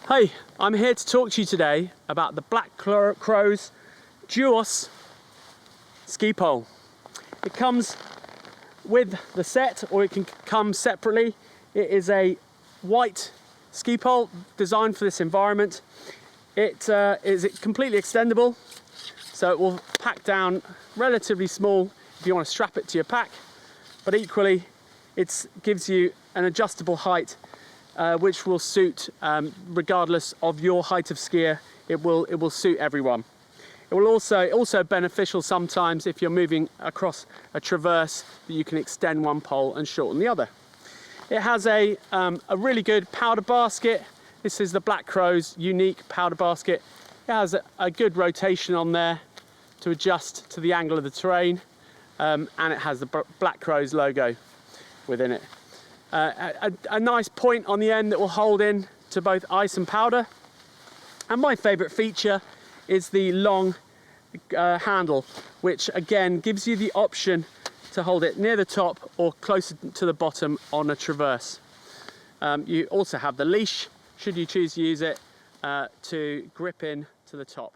Hey, I'm here to talk to you today about the Black Crow's Duos ski pole. It comes with the set, or it can come separately. It is a white ski pole designed for this environment. It is completely extendable, so it will pack down relatively small if you want to strap it to your pack, but equally it gives you an adjustable height which will suit regardless of your height of skier. It will suit everyone. It will also beneficial sometimes if you're moving across a traverse that you can extend one pole and shorten the other. It has a really good powder basket. This is the Black Crow's unique powder basket. It has a good rotation on there to adjust to the angle of the terrain, and it has the Black Crow's logo within it. A nice point on the end that will hold in to both ice and powder. And my favourite feature is the long handle, which again gives you the option to hold it near the top or closer to the bottom on a traverse. You also have the leash, should you choose to use it, to grip in to the top.